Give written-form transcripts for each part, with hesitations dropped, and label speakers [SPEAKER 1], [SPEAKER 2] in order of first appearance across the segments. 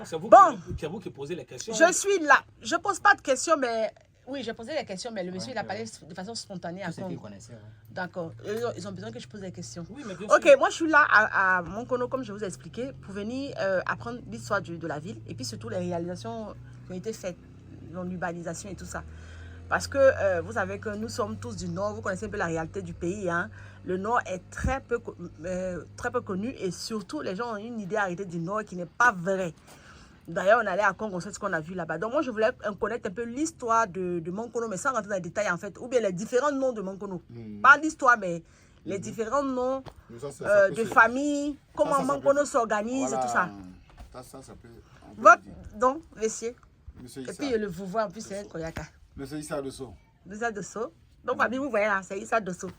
[SPEAKER 1] C'est vous, vous qui posez les questions.
[SPEAKER 2] Je suis là. Je ne pose pas de questions, mais... Oui, j'ai posé des questions, mais le monsieur, il a parlé de façon spontanée. D'accord. Ils ont besoin que je pose des questions. Oui, mais ok, moi, je suis là à Monkono, comme je vous ai expliqué, pour venir apprendre l'histoire de la ville et puis surtout les réalisations qui ont été faites, l'urbanisation et tout ça. Parce que vous savez que nous sommes tous du Nord, vous connaissez un peu la réalité du pays. Hein. Le Nord est très peu connu et surtout, les gens ont une idée arrêtée du Nord qui n'est pas vraie. D'ailleurs, on allait à Congo, c'est ce qu'on a vu là-bas. Donc, moi, je voulais connaître un peu l'histoire de Monkono, mais sans rentrer dans les détails, en fait. Ou bien les différents noms de Monkono. Pas l'histoire, mais les différents noms de famille, comment Monkono s'organise, voilà, et tout ça. Ça peut... Votre nom, monsieur. Et puis, le vous voit, en plus, c'est un Koyaka.
[SPEAKER 3] Monsieur Issa Dosso.
[SPEAKER 2] Issa Dosso. Donc, famille, vous voyez là, c'est Issa Dosso.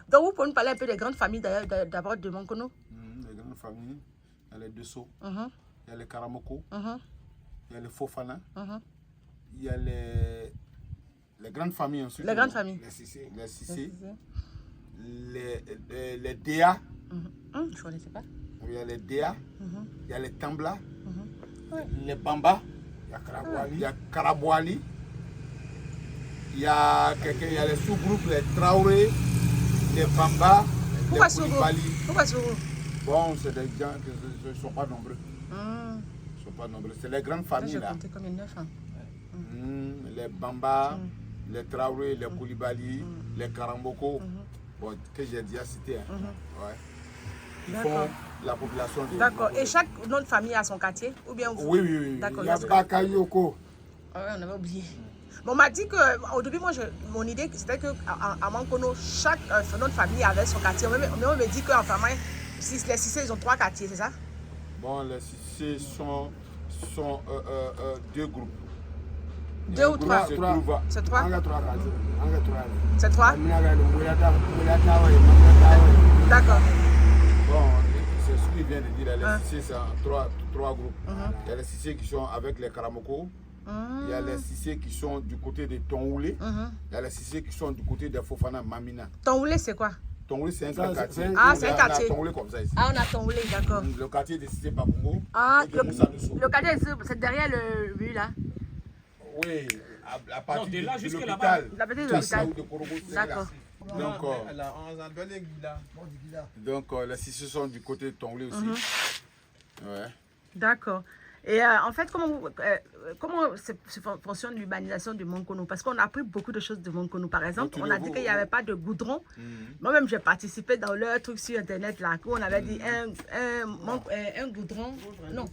[SPEAKER 2] Donc, vous pouvez nous parler un peu des grandes familles, d'abord, de Monkono.
[SPEAKER 3] Les grandes familles, il y a les Dosso. Il y a les Karamoko, il y a les Fofana, il y a les grandes familles ensuite.
[SPEAKER 2] Les grandes familles.
[SPEAKER 3] Les Sissé, les Déa.
[SPEAKER 2] Je ne connaissais pas.
[SPEAKER 3] Il y a les Déa, il y a les Tambla, les Bamba, il y a Karabouali, il y a les sous-groupes, les Traoré, les Bamba, les Koulibaly.
[SPEAKER 2] Pourquoi sous-groupe?
[SPEAKER 3] Bon, c'est des gens qui ne sont pas nombreux. Ils sont pas nombreux. C'est les grandes familles là.
[SPEAKER 2] Comme 9 ans.
[SPEAKER 3] Les Bamba, les Traoré, les Koulibaly, les Karamboko, bon, que j'ai déjà cité. Hein. Ils font la population de...
[SPEAKER 2] D'accord. Et chaque nom de famille a son quartier ou bien vous...
[SPEAKER 3] Oui.
[SPEAKER 2] D'accord.
[SPEAKER 3] Il y a Bakayoko.
[SPEAKER 2] On avait oublié. Bon, on m'a dit qu'au début, moi, mon idée, c'était qu'à Monkono, chaque nom de famille avait son quartier. Mais on me dit qu'en famille, les Sissé, ils ont 3 quartiers, c'est ça?
[SPEAKER 3] Bon, les Sissé sont 2 groupes.
[SPEAKER 2] 2 ou 3? C'est 3? C'est 3? D'accord.
[SPEAKER 3] Bon, c'est ce qu'il vient de dire. Les Sissé, c'est 3 groupes. Il y a les Sissé qui sont avec les Karamoko. Il y a les Sissé qui sont du côté de Tongoulé. Il y a les Sissé qui sont du côté de Fofana Mamina.
[SPEAKER 2] Tongoulé, c'est quoi?
[SPEAKER 3] Tongoulé, c'est un quartier.
[SPEAKER 2] Ah, c'est un quartier.
[SPEAKER 3] On a Tongoulé comme ça ici.
[SPEAKER 2] Ah, on a Tongoulé, d'accord.
[SPEAKER 3] Le quartier de Sissé Babongo.
[SPEAKER 2] Ah, le quartier, c'est derrière le rue là?
[SPEAKER 3] Oui, à partir
[SPEAKER 1] de là jusqu'à
[SPEAKER 3] là-bas.
[SPEAKER 2] La petite l'hôpital. D'accord.
[SPEAKER 3] Donc, les Sissé sont du côté de Tongoulé aussi. Ouais.
[SPEAKER 2] D'accord. Et en fait, comment fonctionne l'urbanisation de Monkono? Parce qu'on a appris beaucoup de choses de Monkono. Par exemple, on a dit qu'il n'y avait pas de goudron. Moi-même, j'ai participé dans leur truc sur Internet, là, où on avait dit un goudron. Non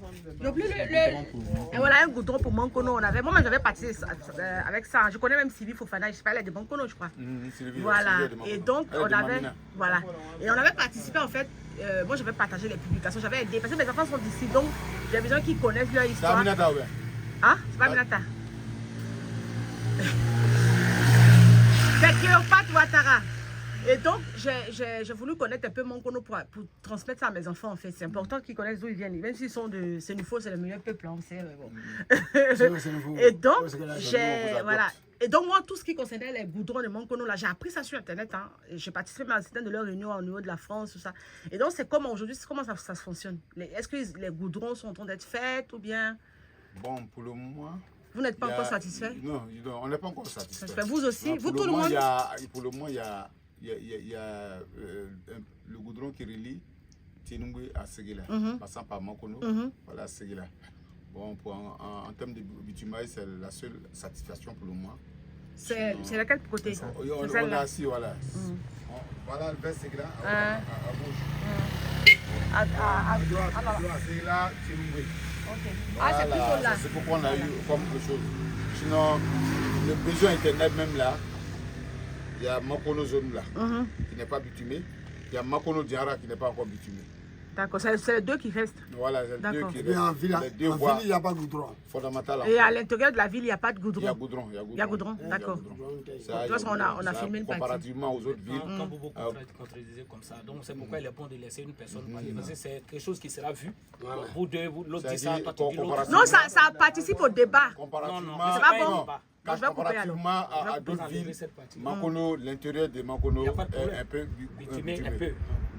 [SPEAKER 2] plus voilà, un goudron pour Monkono. Moi-même, j'avais participé avec ça. Je connais même Sylvie Fofana, je parlais de Monkono, je crois. Voilà. Et donc, on avait... Voilà. Et on avait participé, en fait... moi, j'avais partagé les publications, j'avais aidé. Parce que mes enfants sont d'ici, donc j'ai besoin qu'ils connaissent leur histoire.
[SPEAKER 3] C'est Aminata, ouais.
[SPEAKER 2] Ah, c'est pas Aminata. C'est Cléopâtre Ouattara. Et donc, j'ai voulu connaître un peu Monkono pour transmettre ça à mes enfants, en fait. C'est important qu'ils connaissent d'où ils viennent. Même s'ils sont de Sénufo, c'est le meilleur peuple, on sait. Bon. Et donc, voilà. Et donc, moi, tout ce qui concernait les goudrons de Monkono, là, j'ai appris ça sur Internet. Hein. J'ai participé à certaines de leurs réunions au niveau de la France, tout ça. Et donc, c'est comment aujourd'hui, comment ça fonctionne? Est-ce que les goudrons sont en train d'être faits ou bien...
[SPEAKER 3] Bon, pour le moment...
[SPEAKER 2] Vous n'êtes pas encore satisfait?
[SPEAKER 3] Non, on n'est pas encore satisfait.
[SPEAKER 2] Vous aussi?
[SPEAKER 3] Non,
[SPEAKER 2] vous, tout le monde?
[SPEAKER 3] Pour le moment, il y a le goudron qui relie Tinungwe à Séguéla, passant par Monkono, voilà, Séguéla. Bon, en termes de bitumage, c'est la seule satisfaction pour le moment.
[SPEAKER 2] C'est laquelle côté?
[SPEAKER 3] On a ici, voilà. Voilà le vers Séguéla, à gauche. À droite, Séguéla, Tinungwe.
[SPEAKER 2] Ah, c'est plutôt là.
[SPEAKER 3] C'est pourquoi on a eu comme quelque chose. Sinon, le besoin internet même là, il y a Monkono zone là, qui n'est pas bitumé. Il y a Monkono Diara qui n'est pas encore bitumé.
[SPEAKER 2] D'accord, c'est les 2 qui restent.
[SPEAKER 3] Voilà, c'est les 2 qui restent.
[SPEAKER 4] En ville, il n'y a pas de goudron.
[SPEAKER 3] Fondamental.
[SPEAKER 2] Et à l'intérieur de la ville, il n'y a pas de goudron.
[SPEAKER 3] Il y a goudron.
[SPEAKER 2] Il y a goudron, d'accord. De toute façon, on a filmé une partie.
[SPEAKER 3] Comparativement aux autres villes.
[SPEAKER 1] Quand vous contredisez comme ça, donc c'est pourquoi il est bon de laisser une personne parler. Parce que c'est quelque chose qui sera vu. Vous deux, l'autre dit ça, toi tu dis l'autre.
[SPEAKER 2] Non, ça participe au débat.
[SPEAKER 3] Comparativement,
[SPEAKER 2] c'est pas bon.
[SPEAKER 3] Comparativement à d'autres villes, Monkono, l'intérieur de Monkono est un peu bitumé.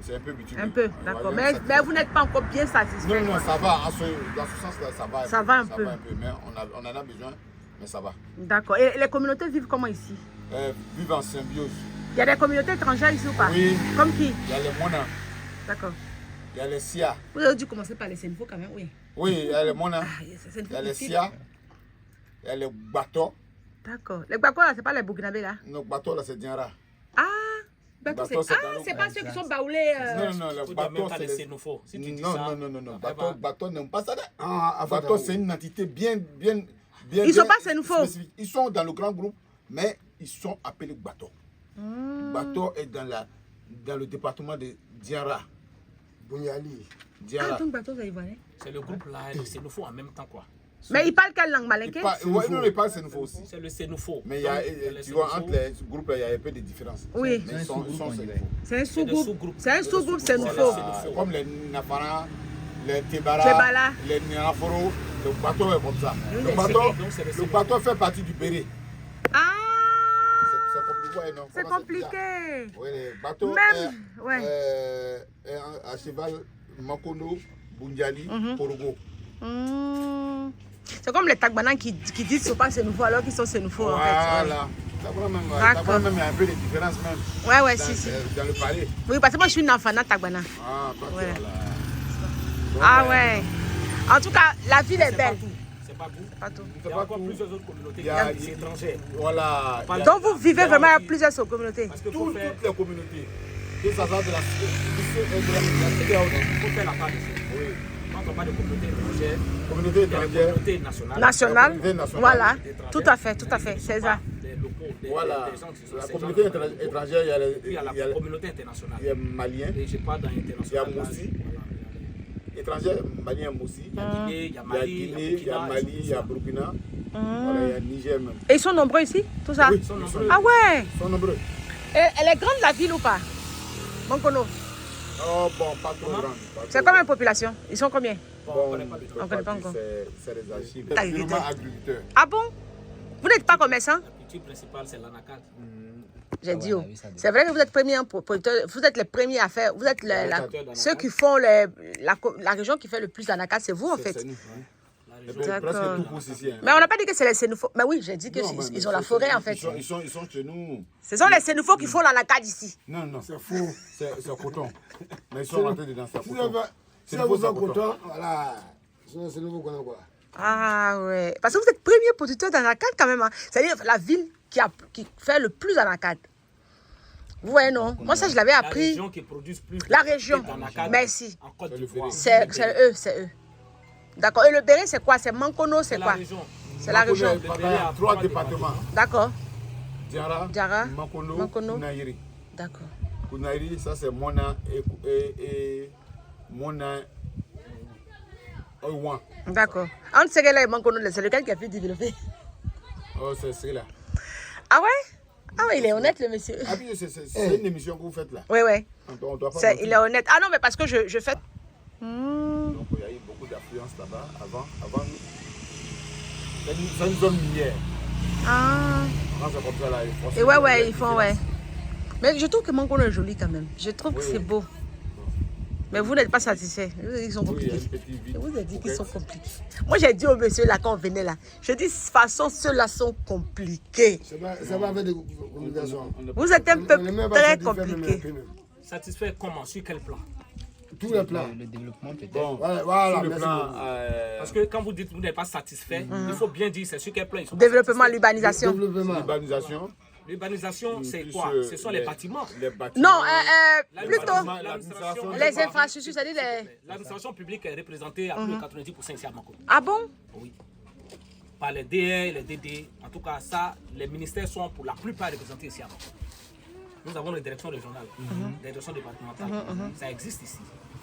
[SPEAKER 3] C'est un peu bitumé.
[SPEAKER 2] Un peu, d'accord. Mais vous n'êtes pas encore bien satisfait.
[SPEAKER 3] Non, ça va. Dans ce sens-là, ça va.
[SPEAKER 2] Ça va un peu.
[SPEAKER 3] Mais on en a besoin, mais ça va.
[SPEAKER 2] D'accord. Et les communautés vivent comment ici?
[SPEAKER 3] Vivent en symbiose.
[SPEAKER 2] Il y a des communautés étrangères ici ou pas?
[SPEAKER 3] Oui.
[SPEAKER 2] Comme qui?
[SPEAKER 3] Il y a les Mona.
[SPEAKER 2] D'accord.
[SPEAKER 3] Il y a les Sia.
[SPEAKER 2] Vous avez dû commencer par les Sénéfaux quand même, oui.
[SPEAKER 3] Oui, il y a les Mona.
[SPEAKER 2] Il
[SPEAKER 3] y a les Sia. Il y a les Bato.
[SPEAKER 2] D'accord. Les Gbako, là, c'est pas les Burkinabés, là?
[SPEAKER 3] Non, Bato, là, c'est Diara.
[SPEAKER 2] Ah, Bato, c'est pas ceux qui sont baoulés.
[SPEAKER 3] Non, les Bato, c'est
[SPEAKER 1] les Sénoufos.
[SPEAKER 3] Non. Bato n'aime pas ça. Bato, c'est une entité bien.
[SPEAKER 2] Ils sont pas Sénoufos.
[SPEAKER 3] Ils sont dans le grand groupe, mais ils sont appelés Bato. Bato est dans le département de Diara.
[SPEAKER 4] Bunyali.
[SPEAKER 3] Diara.
[SPEAKER 2] Ah, donc Bato, c'est ivoirien.
[SPEAKER 1] C'est le groupe là, les Sénoufos en même temps, quoi.
[SPEAKER 2] Mais ils parlent quelle langue, malinké?
[SPEAKER 3] Non, ils parlent Sénoufo aussi.
[SPEAKER 1] C'est le Sénoufo.
[SPEAKER 3] Mais tu vois, entre les groupes, il y a un peu de différence.
[SPEAKER 2] Oui.
[SPEAKER 3] Mais ils sont Sénoufo.
[SPEAKER 2] C'est un sous-groupe. C'est un sous-groupe Sénoufo.
[SPEAKER 3] Comme les Nafara, les Tebara, les Niaforo, le bateau est comme ça. Le bateau fait partie du Béré.
[SPEAKER 2] Ah!
[SPEAKER 3] C'est
[SPEAKER 2] compliqué.
[SPEAKER 3] Oui, le bateau est à cheval Makono, Bundiali, Korogo.
[SPEAKER 2] C'est comme les Tagbana qui disent qu'ils ne sont pas Sénoufos alors qu'ils sont Sénoufos.
[SPEAKER 3] Voilà. Tagbana même, il y a un peu de différence même.
[SPEAKER 2] Ouais, si.
[SPEAKER 3] Dans le palais.
[SPEAKER 2] Oui, parce que moi je suis une enfana Tagbana.
[SPEAKER 3] Ah, toi,
[SPEAKER 2] ouais.
[SPEAKER 3] Voilà.
[SPEAKER 2] Ouais. En tout cas, la ville est belle.
[SPEAKER 1] C'est pas tout.
[SPEAKER 2] Pas tout.
[SPEAKER 1] Il y a encore plusieurs autres communautés étrangères.
[SPEAKER 3] Voilà.
[SPEAKER 2] Donc vous vivez vraiment à plusieurs communautés.
[SPEAKER 1] Parce que
[SPEAKER 3] toutes les communautés. Que ça soit de la cité,
[SPEAKER 1] il faut faire la part de ça.
[SPEAKER 3] Oui.
[SPEAKER 1] Quand on parle de communautés étrangères,
[SPEAKER 3] communauté étrangère,
[SPEAKER 1] communauté nationale.
[SPEAKER 2] Voilà, tout à fait, c'est ça.
[SPEAKER 3] Voilà, la communauté étrangère,
[SPEAKER 1] il y a la communauté internationale.
[SPEAKER 3] Il y a Malien,
[SPEAKER 1] et je parle dans l'international.
[SPEAKER 3] Il y a Moussi, étranger, Malien, Moussi.
[SPEAKER 1] Il y a Guinée,
[SPEAKER 3] il y a Mali, il y a Burkina, voilà, il y a Niger même.
[SPEAKER 2] Et ils sont nombreux ici, tout ça?
[SPEAKER 3] Oui, ils sont nombreux.
[SPEAKER 2] Ah ouais?
[SPEAKER 3] Ils sont nombreux.
[SPEAKER 2] Et elle est grande la ville ou pas? Monkono?
[SPEAKER 3] Oh bon, pas trop grande.
[SPEAKER 2] C'est combien de population? Ils sont combien?
[SPEAKER 3] Bon,
[SPEAKER 2] on ne connaît pas encore.
[SPEAKER 3] C'est les archives. Purement agriculteurs.
[SPEAKER 2] Ah bon? Vous n'êtes pas commerçant?
[SPEAKER 1] La culture principale, c'est l'anacarde.
[SPEAKER 2] J'ai dit, c'est vrai que vous êtes premiers producteurs, vous êtes les premiers à faire, vous êtes ceux qui font la région qui fait le plus d'anacarde, c'est vous en fait.
[SPEAKER 3] C'est nous. Presque tout pousse ici.
[SPEAKER 2] Mais on n'a pas dit que c'est les Sénoufos. Mais oui, j'ai dit qu'ils ont la forêt en fait.
[SPEAKER 3] Ils sont chez nous.
[SPEAKER 2] Ce sont les Sénoufos qui font l'anacarde ici.
[SPEAKER 3] Non, c'est faux. C'est coton. Mais ils sont rentrés dedans, c'est coton.
[SPEAKER 4] Si vous êtes coton, voilà. C'est nouveau qu'on a quoi.
[SPEAKER 2] Ah ouais. Parce que vous êtes premier producteur d'anacarde quand même. Hein. C'est-à-dire la ville qui fait le plus d'anacarde. Vous voyez, non? Moi, ça, je l'avais appris.
[SPEAKER 1] La région qui produit plus.
[SPEAKER 2] La région. Merci.
[SPEAKER 1] En Côte d'Ivoire.
[SPEAKER 2] C'est eux. D'accord. Et le Béré, c'est quoi? C'est Mankono, c'est quoi? C'est la région.
[SPEAKER 3] Il y a 3 départements.
[SPEAKER 2] D'accord.
[SPEAKER 3] Diara, Makono, Kounaïri.
[SPEAKER 2] D'accord.
[SPEAKER 3] Kounaïri, ça c'est Mona et Mona Ouan.
[SPEAKER 2] D'accord. Entre Ségala et Mankono, c'est lequel qui a pu développer?
[SPEAKER 3] Oh, c'est Ségala.
[SPEAKER 2] Ah ouais? Ah ouais, il est honnête le monsieur.
[SPEAKER 3] Ah oui, c'est une émission que vous faites là.
[SPEAKER 2] Oui.
[SPEAKER 3] On doit pas
[SPEAKER 2] il est honnête. Ah non, mais parce que je fais...
[SPEAKER 3] Donc il y a eu beaucoup d'affluence là-bas avant c'est une zone minière.
[SPEAKER 2] Ah.
[SPEAKER 3] Quand c'est comme ça là,
[SPEAKER 2] ils font, Mais je trouve que Mankono est joli quand même. Je trouve que c'est beau. Mais vous n'êtes pas satisfait. Ils sont compliqués. Vous avez dit qu'ils sont compliqués. Moi j'ai dit au monsieur là quand on venait là, je dis de toute façon ceux-là sont compliqués.
[SPEAKER 4] Ça va avec des communications.
[SPEAKER 2] Vous êtes un peu très compliqué.
[SPEAKER 1] Satisfait comment? Sur quel plan?
[SPEAKER 4] Tous les plans.
[SPEAKER 5] Le développement peut-être.
[SPEAKER 3] Bon,
[SPEAKER 4] voilà,
[SPEAKER 3] sur le plan.
[SPEAKER 1] Parce que quand vous dites que vous n'êtes pas satisfait, il faut bien dire c'est sur quel plan ils sont.
[SPEAKER 2] Développement, l'urbanisation.
[SPEAKER 1] L'urbanisation, c'est quoi? Ce sont les bâtiments.
[SPEAKER 2] Non, plutôt les infrastructures, c'est-à-dire
[SPEAKER 1] l'administration publique est représentée à plus de 90% ici à Mankono.
[SPEAKER 2] Ah bon?
[SPEAKER 1] Oui. Par les DR, les DD. En tout cas, ça, les ministères sont pour la plupart représentés ici à Mankono. Nous avons les directions régionales, les directions départementales. Ça existe ici.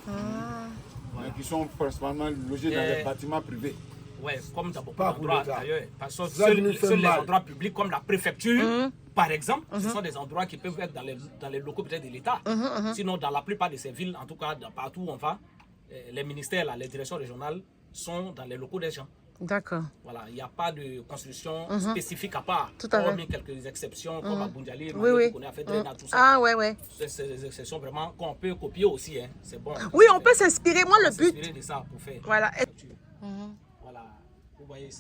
[SPEAKER 3] Voilà. Qui sont principalement logés dans les bâtiments privés.
[SPEAKER 1] Oui, comme dans beaucoup d'endroits d'ailleurs. Parce que seuls les endroits publics comme la préfecture, par exemple, ce sont des endroits qui peuvent être dans les locaux peut-être de l'État. Sinon, dans la plupart de ces villes, en tout cas partout où on va, les ministères, les directions régionales sont dans les locaux des gens.
[SPEAKER 2] D'accord.
[SPEAKER 1] Voilà, il n'y a pas de constitution spécifique à part.
[SPEAKER 2] Tout à fait.
[SPEAKER 1] Hormis quelques exceptions comme à Bundiali,
[SPEAKER 2] Oui.
[SPEAKER 1] qu'on a fait Drena, tout ça.
[SPEAKER 2] Ah, ouais.
[SPEAKER 1] Ces exceptions vraiment qu'on peut copier aussi, hein. C'est bon.
[SPEAKER 2] Oui, on peut s'inspirer. Moi, le but.
[SPEAKER 1] S'inspirer de ça pour faire.
[SPEAKER 2] Voilà.
[SPEAKER 1] Voilà, vous voyez ça.